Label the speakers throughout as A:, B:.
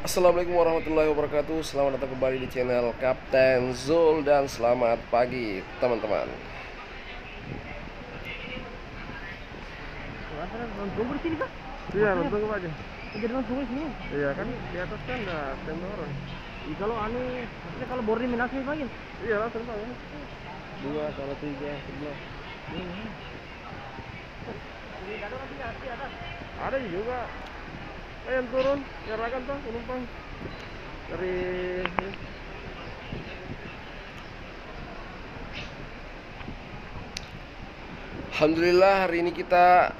A: Assalamualaikum warahmatullahi wabarakatuh. Selamat datang kembali di channel Kapten Zul dan selamat pagi teman-teman.
B: Tunggu di sini kah?
C: Iya, nonton apa aja?
B: Jadi tunggu di sini.
C: Iya kan di atas kan ada tenda orang.
B: Kalau maksudnya kalau boarding minasnya lagi.
C: Iya langsung tahu. Dua, kalau tiga, sebelah. Ada juga. Yang turun, nyerahkan tuh penumpang dari
A: Alhamdulillah hari ini kita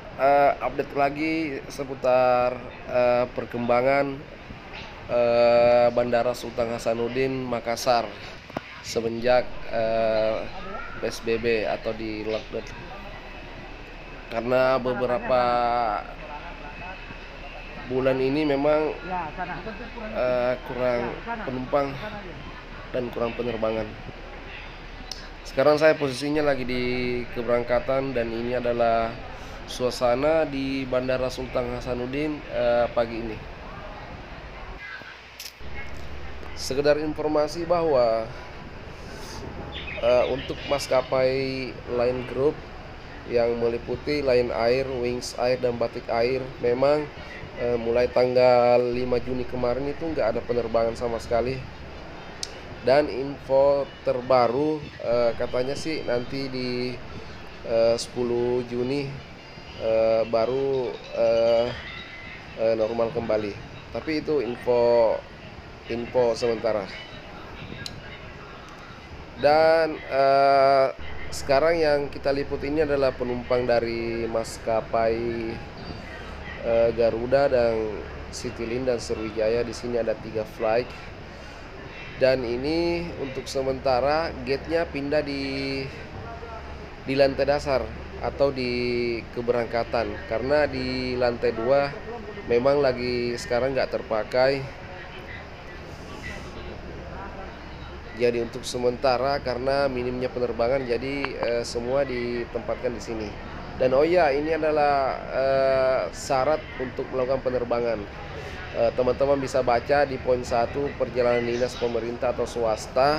A: update lagi seputar perkembangan Bandara Sultan Hasanuddin Makassar semenjak PSBB atau di lockdown. Karena beberapa bulan ini memang kurang penumpang dan kurang penerbangan. Sekarang saya posisinya lagi di keberangkatan dan ini adalah suasana di Bandara Sultan Hasanuddin pagi ini. Sekedar informasi bahwa untuk maskapai Lion Group yang meliputi Lion Air, Wings Air, dan Batik Air memang mulai tanggal 5 Juni kemarin itu nggak ada penerbangan sama sekali. Dan info terbaru katanya sih nanti di 10 Juni baru normal kembali. Tapi itu info sementara. Dan sekarang yang kita liput ini adalah penumpang dari maskapai Garuda dan Citylink dan Sriwijaya. Di sini ada 3 flight. Dan ini untuk sementara gate-nya pindah di lantai dasar atau di keberangkatan, karena di lantai 2 memang lagi sekarang nggak terpakai. Jadi untuk sementara karena minimnya penerbangan, jadi semua ditempatkan di sini. Dan oh ya, ini adalah syarat untuk melakukan penerbangan. Teman-teman bisa baca di poin 1 perjalanan dinas pemerintah atau swasta.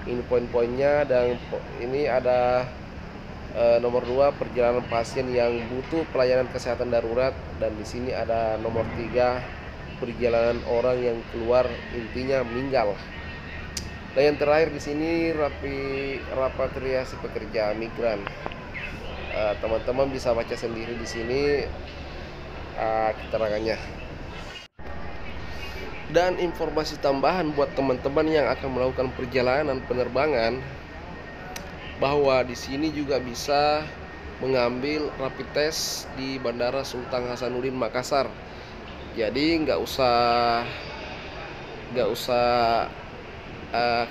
A: Ini poin-poinnya. Dan ini ada nomor 2 perjalanan pasien yang butuh pelayanan kesehatan darurat. Dan di sini ada nomor 3 perjalanan orang yang keluar intinya meninggal. Dan yang terakhir di sini repatriasi pekerja migran. Teman-teman bisa baca sendiri di sini keterangannya. Dan informasi tambahan buat teman-teman yang akan melakukan perjalanan penerbangan, bahwa di sini juga bisa mengambil rapid test di Bandara Sultan Hasanuddin Makassar. Jadi nggak usah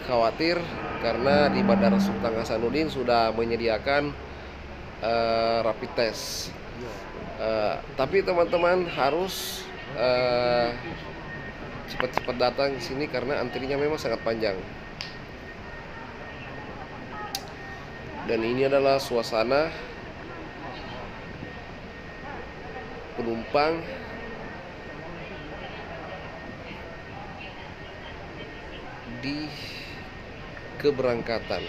A: khawatir, karena di Bandara Sultan Hasanuddin sudah menyediakan rapid test. Tapi teman-teman harus cepat-cepat datang ke sini karena antrinya memang sangat panjang. Dan ini adalah suasana penumpang di keberangkatan.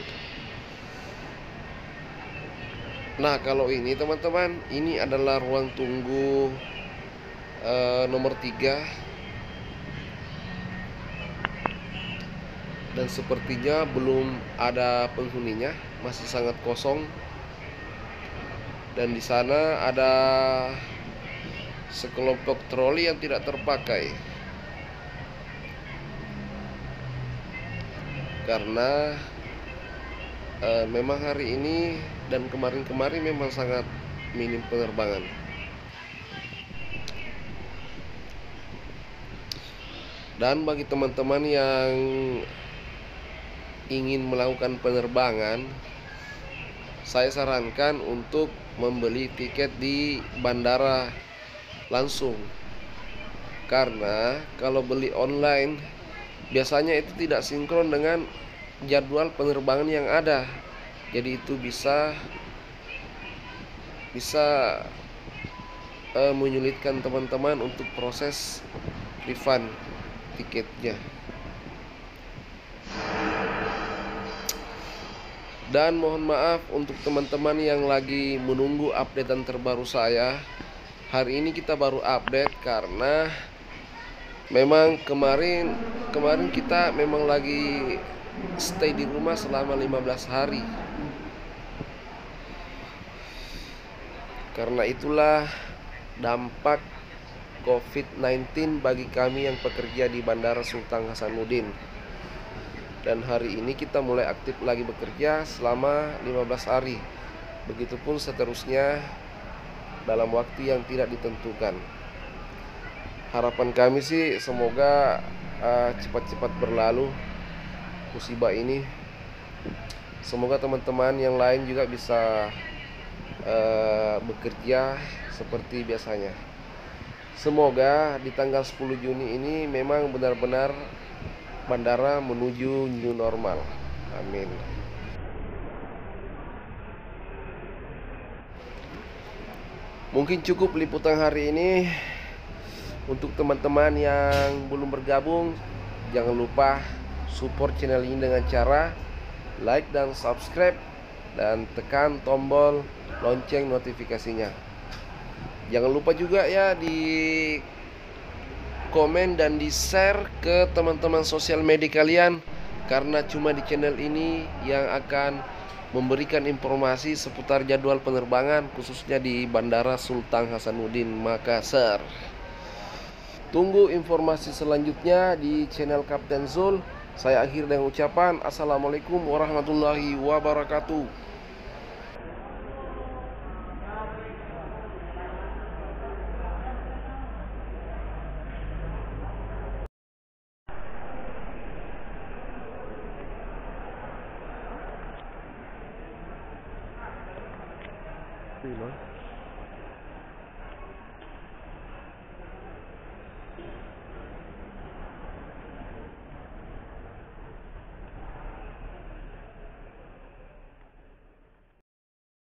A: Nah, kalau ini teman-teman, ini adalah ruang tunggu nomor 3. Dan sepertinya belum ada penghuninya, masih sangat kosong. Dan di sana ada sekelompok troli yang tidak terpakai, karena memang hari ini dan kemarin-kemarin memang sangat minim penerbangan. Dan bagi teman-teman yang ingin melakukan penerbangan, saya sarankan untuk membeli tiket di bandara langsung. Karena kalau beli online biasanya itu tidak sinkron dengan jadwal penerbangan yang ada. Jadi itu bisa menyulitkan teman-teman untuk proses refund. tiketnya. Dan mohon maaf untuk teman-teman yang lagi menunggu updatean terbaru saya. Hari ini kita baru update karena memang kemarin kita memang lagi stay di rumah selama 15 hari. Karena itulah dampak COVID-19 bagi kami yang bekerja di Bandara Sultan Hasanuddin. Dan hari ini kita mulai aktif lagi bekerja selama 15 hari. Begitupun seterusnya dalam waktu yang tidak ditentukan. Harapan kami sih semoga cepat-cepat berlalu musibah ini. Semoga teman-teman yang lain juga bisa bekerja seperti biasanya. Semoga di tanggal 10 Juni ini memang benar-benar bandara menuju new normal. Amin. Mungkin cukup liputan hari ini. Untuk teman-teman yang belum bergabung, jangan lupa support channel ini dengan cara like dan subscribe, dan tekan tombol lonceng notifikasinya. Jangan lupa juga ya di komen dan di share ke teman-teman sosial media kalian, karena cuma di channel ini yang akan memberikan informasi seputar jadwal penerbangan khususnya di Bandara Sultan Hasanuddin Makassar. Tunggu informasi selanjutnya di channel Kapten Zul. Saya akhir dengan ucapan Assalamualaikum warahmatullahi wabarakatuh.
C: Pilih.